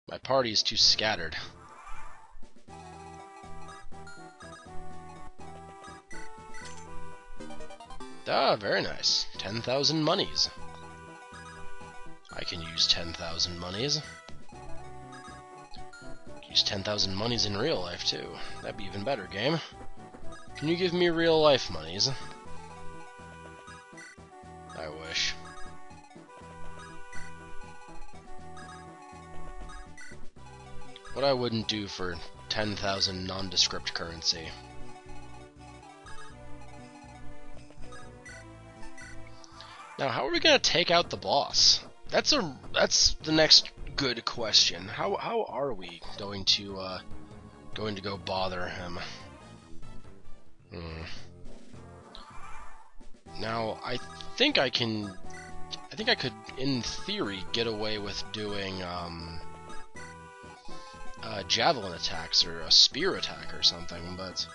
My party is too scattered. Ah, very nice. 10,000 monies. I can use 10,000 monies. Use 10,000 monies in real life, too. That'd be even better, game. Can you give me real life monies? I wish. What I wouldn't do for 10,000 nondescript currency. Now, how are we gonna take out the boss? That's the next good question. How are we going to go bother him? Now, I think I could, in theory, get away with doing javelin attacks or a spear attack or something, but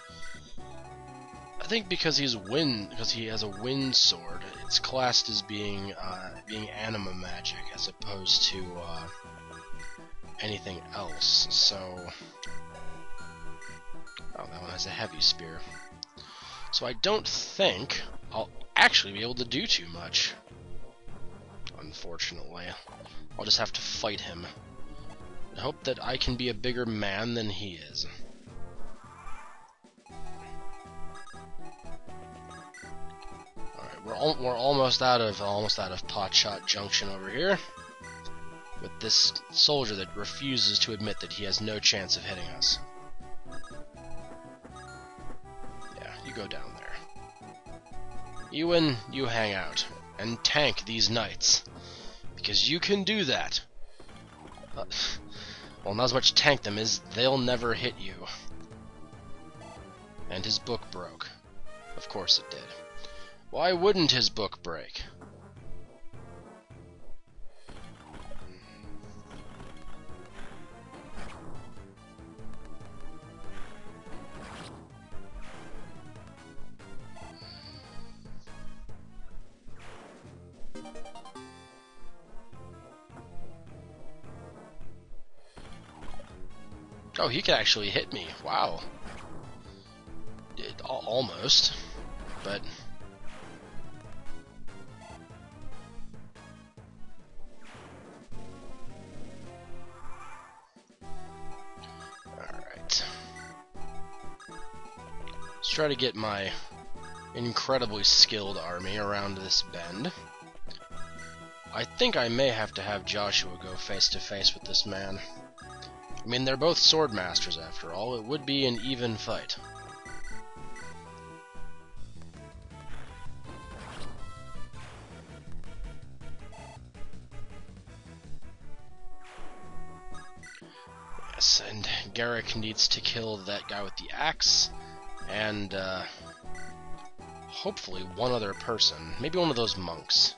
I think because he has a wind sword, it's classed as being anima magic as opposed to anything else. So, oh, that one has a heavy spear. So I don't think I'll actually be able to do too much. Unfortunately, I'll just have to fight him and hope that I can be a bigger man than he is. We're almost out of Potshot Junction over here, with this soldier that refuses to admit that he has no chance of hitting us. Yeah, you go down there. Ewan, you hang out and tank these knights, because you can do that. Well, not as much tank them as they'll never hit you. And his book broke. Of course it did. Why wouldn't his book break? Oh, he could actually hit me. Wow. Almost. But alright. Let's try to get my incredibly skilled army around this bend. I think I may have to have Joshua go face to face with this man. I mean, they're both sword masters after all. It would be an even fight. Yes, and Garrick needs to kill that guy with the axe, and hopefully one other person. Maybe one of those monks.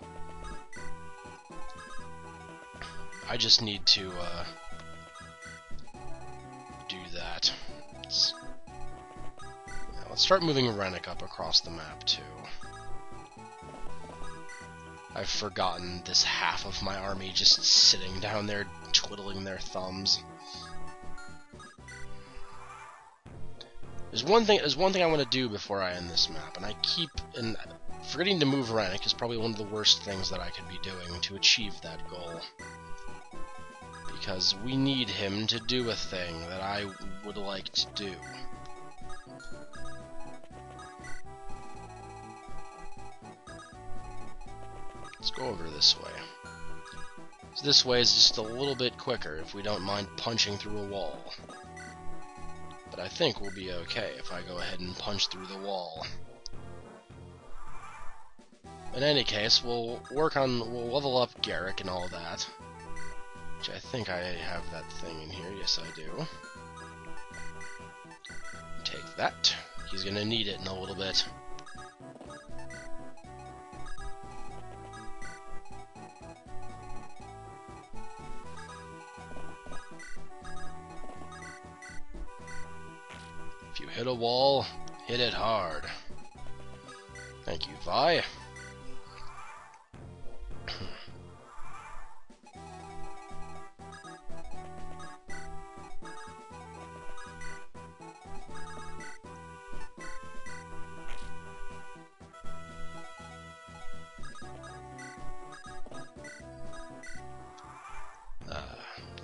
I just need to do that. Let's start moving Rennick up across the map too. I've forgotten this half of my army just sitting down there twiddling their thumbs. There's one thing I want to do before I end this map, and forgetting to move Rennick is probably one of the worst things that I could be doing to achieve that goal. Because we need him to do a thing that I would like to do. Let's go over this way. So this way is just a little bit quicker if we don't mind punching through a wall. But I think we'll be okay if I go ahead and punch through the wall. In any case, we'll level up Garrick and all that. Which I think I have that thing in here. Yes, I do. Take that. He's gonna need it in a little bit. If you hit a wall, hit it hard. Thank you, Vi.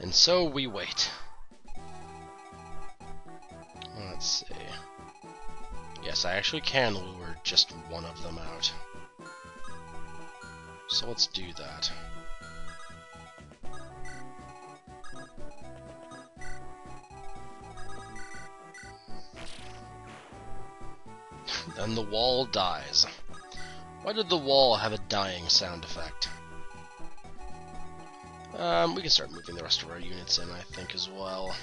And so we wait. Let's see. Yes, I actually can lure just one of them out. So let's do that. Then the wall dies. Why did the wall have a dying sound effect? We can start moving the rest of our units in, I think, as well.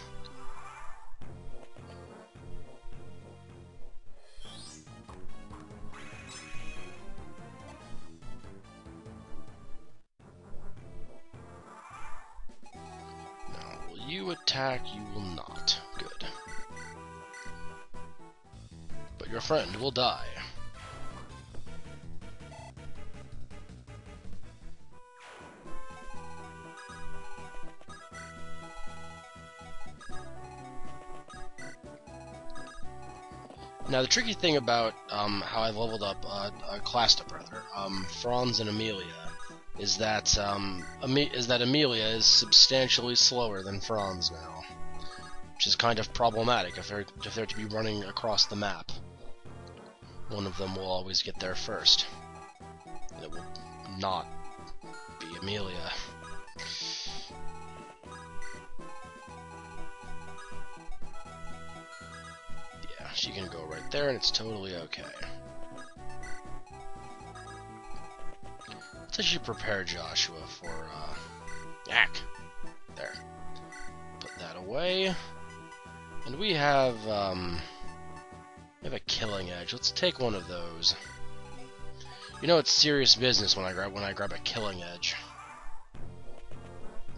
Now, will you attack? You will not. Good. But your friend will die. Now, the tricky thing about how I've leveled up classed up rather, Franz and Amelia, is that Amelia is substantially slower than Franz now, which is kind of problematic if they're to be running across the map. One of them will always get there first, and it will not be Amelia. She can go right there, and it's totally okay. Let's actually prepare Joshua for, there. Put that away. And we have a killing edge. Let's take one of those. You know it's serious business when I grab a killing edge.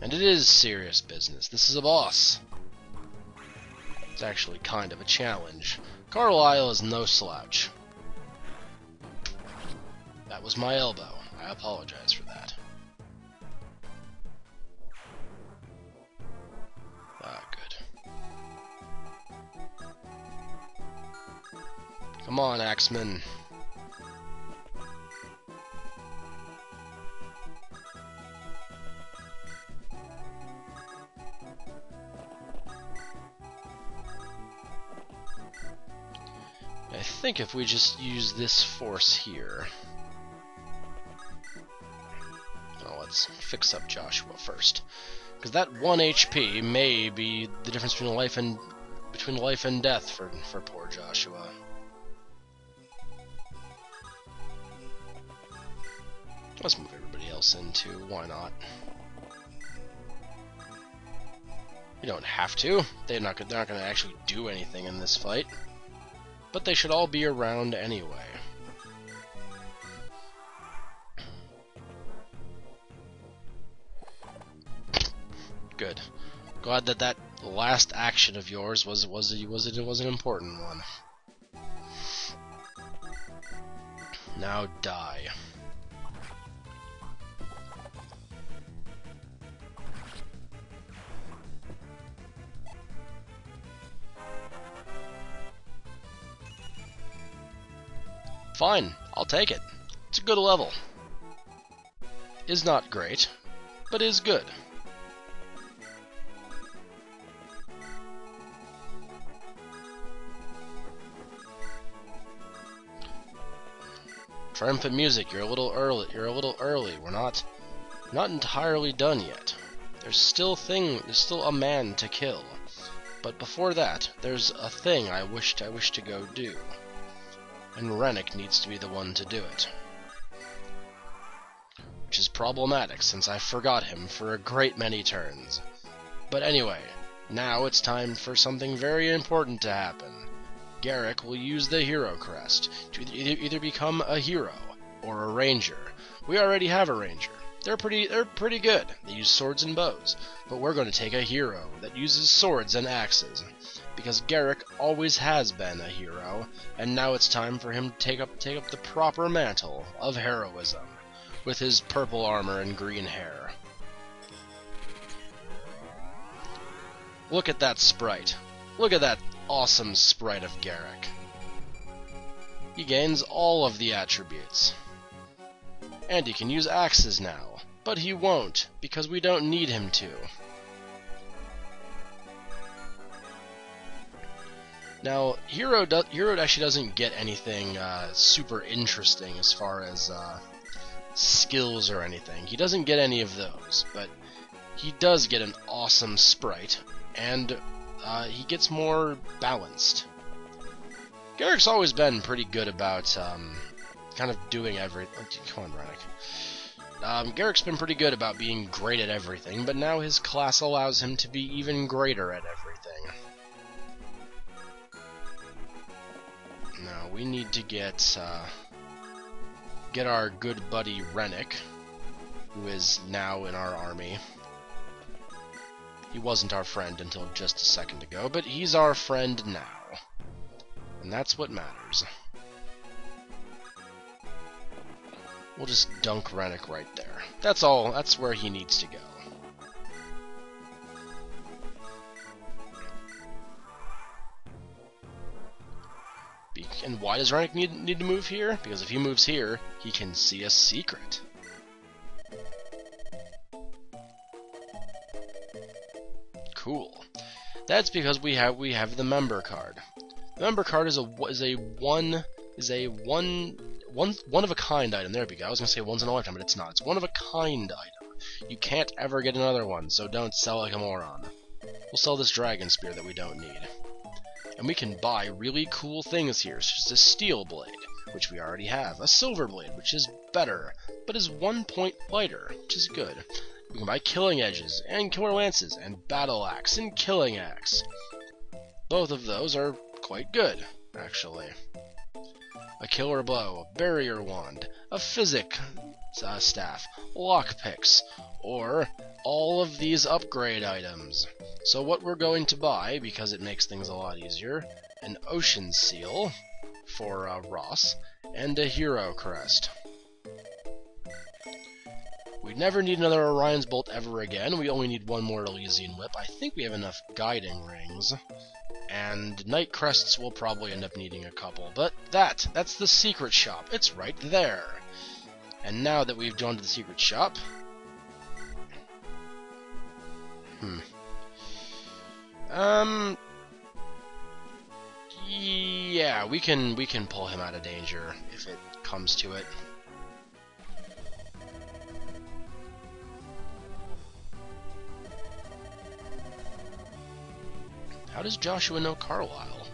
And it is serious business. This is a boss. It's actually kind of a challenge. Carlisle is no slouch. That was my elbow. I apologize for that. Ah, good. Come on, Axeman. I think if we just use this force here... Oh, let's fix up Joshua first. Because that 1 HP may be the difference between life and death for poor Joshua. Let's move everybody else in too, why not? You don't have to. They're not going to actually do anything in this fight. But they should all be around anyway. Good. Glad that last action of yours was an important one. Now die. Fine, I'll take it. It's a good level. Is not great, but is good. Triumphant music, you're a little early. We're not entirely done yet. There's still a man to kill. But before that, there's a thing I wish to go do. And Rennick needs to be the one to do it. Which is problematic, since I forgot him for a great many turns. But anyway, now it's time for something very important to happen. Garrick will use the hero crest to either become a hero or a ranger. We already have a ranger. They're pretty good. They use swords and bows. But we're going to take a hero that uses swords and axes. Because Garrick always has been a hero, and now it's time for him to take up the proper mantle of heroism, with his purple armor and green hair. Look at that sprite. Look at that awesome sprite of Garrick. He gains all of the attributes. And he can use axes now, but he won't, because we don't need him to. Now, Hero actually doesn't get anything super interesting as far as skills or anything. He doesn't get any of those, but he does get an awesome sprite, and he gets more balanced. Garrick's always been pretty good about kind of doing everything. Oh, come on, Rennick. Garrick's been pretty good about being great at everything, but now his class allows him to be even greater at everything. Now we need to get our good buddy Rennick, who is now in our army. He wasn't our friend until just a second ago, but he's our friend now. And that's what matters. We'll just dunk Rennick right there. That's all. That's where he needs to go. And why does Rennick need to move here? Because if he moves here, he can see a secret. Cool. That's because we have the member card. The member card is a one of a kind item. There we go. I was gonna say once in a lifetime, but it's not. It's one of a kind item. You can't ever get another one, so don't sell like a moron. We'll sell this dragon spear that we don't need. And we can buy really cool things here, such as a steel blade, which we already have, a silver blade, which is better, but is 1 point lighter, which is good. We can buy killing edges, and killer lances, and battle axe, and killing axe. Both of those are quite good, actually. A killer blow, a barrier wand, a physic staff, lockpicks, or all of these upgrade items. So what we're going to buy, because it makes things a lot easier, an ocean seal for Ross, and a hero crest. We never need another Orion's Bolt ever again. We only need one more Elysian Whip. I think we have enough guiding rings. And Night Crests will probably end up needing a couple. But that's the secret shop. It's right there. And now that we've gone to the secret shop... Yeah, we can pull him out of danger if it comes to it. How does Joshua know Carlisle?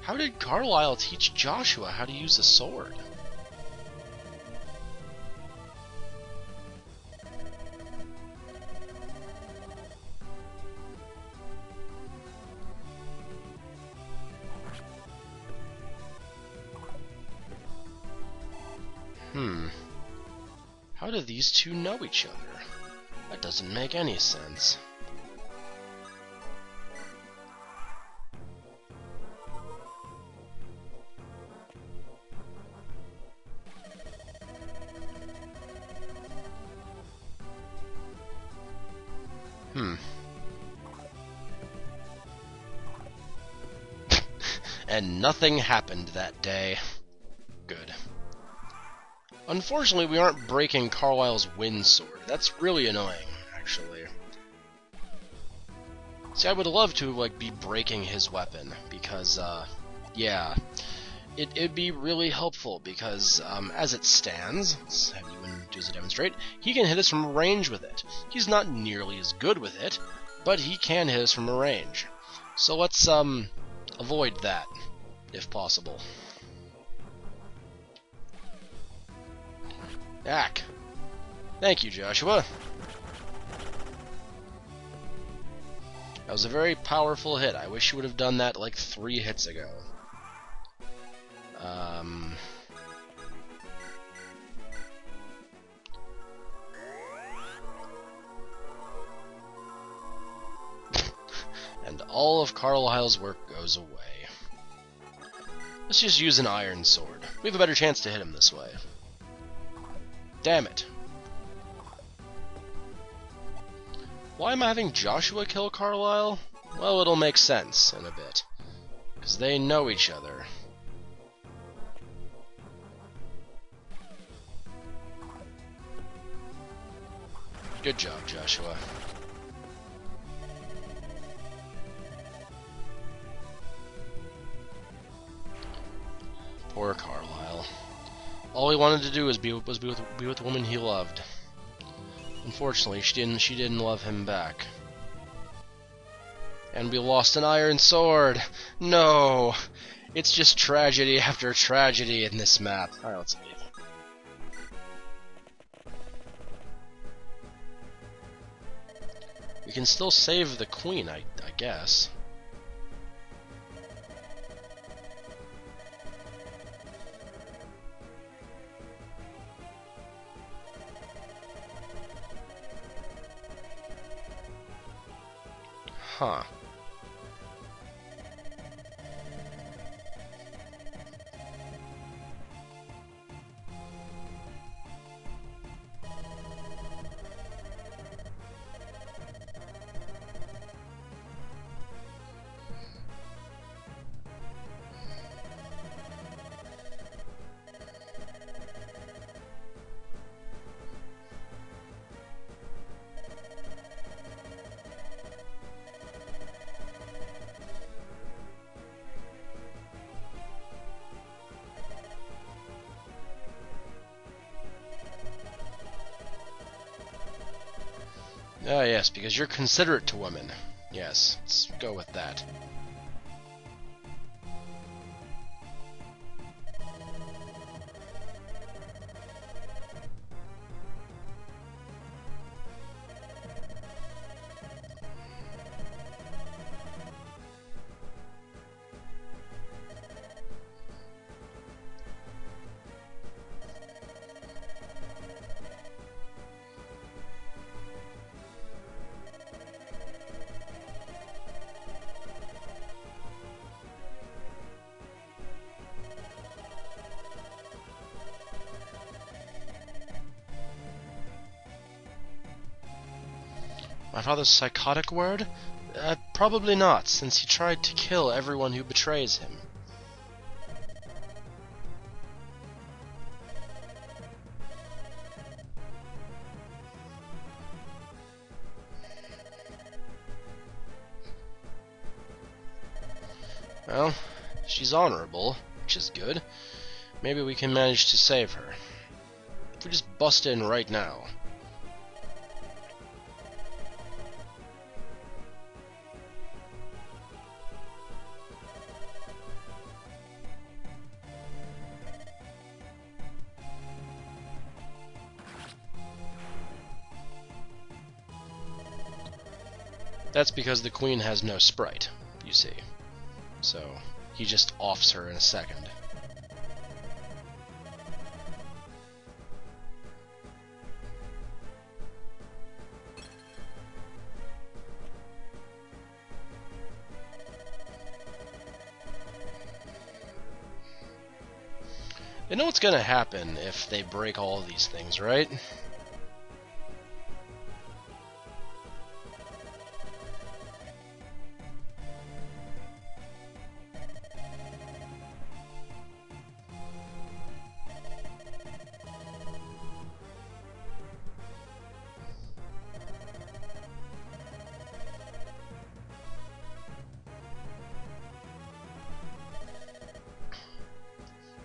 How did Carlisle teach Joshua how to use a sword? How do these two know each other? That doesn't make any sense. And nothing happened that day. Good. Unfortunately, we aren't breaking Carlisle's wind sword. That's really annoying, actually. See, I would love to, like, be breaking his weapon, because, yeah. It'd be really helpful, because, as it stands, let's have you do as a demonstrate, he can hit us from range with it. He's not nearly as good with it, but he can hit us from a range. So let's, avoid that, if possible. Ack. Thank you, Joshua. That was a very powerful hit. I wish you would have done that like 3 hits ago. And all of Carlisle's work goes away. Let's just use an iron sword. We have a better chance to hit him this way. Damn it. Why am I having Joshua kill Carlisle? Well, it'll make sense in a bit. Because they know each other. Good job, Joshua. Poor Carlisle. All he wanted to do was be with the woman he loved. Unfortunately, she didn't love him back. And we lost an iron sword! No! It's just tragedy after tragedy in this map. Alright, let's leave. We can still save the queen, I guess. Huh. Ah, yes, because you're considerate to women. Yes, let's go with that. My father's psychotic word? Probably not, since he tried to kill everyone who betrays him. Well, she's honorable, which is good. Maybe we can manage to save her. If we just bust in right now. That's because the queen has no sprite, you see. So, he just offs her in a second. They know what's gonna happen if they break all these things, right?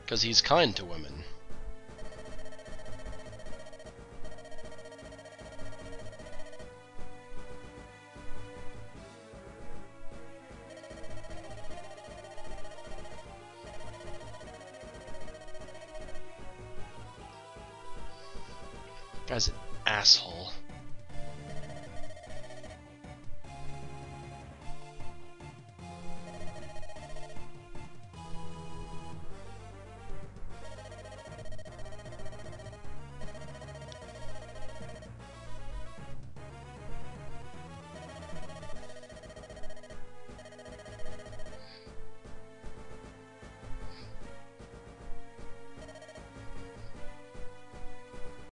Because he's kind to women. Guy's an asshole.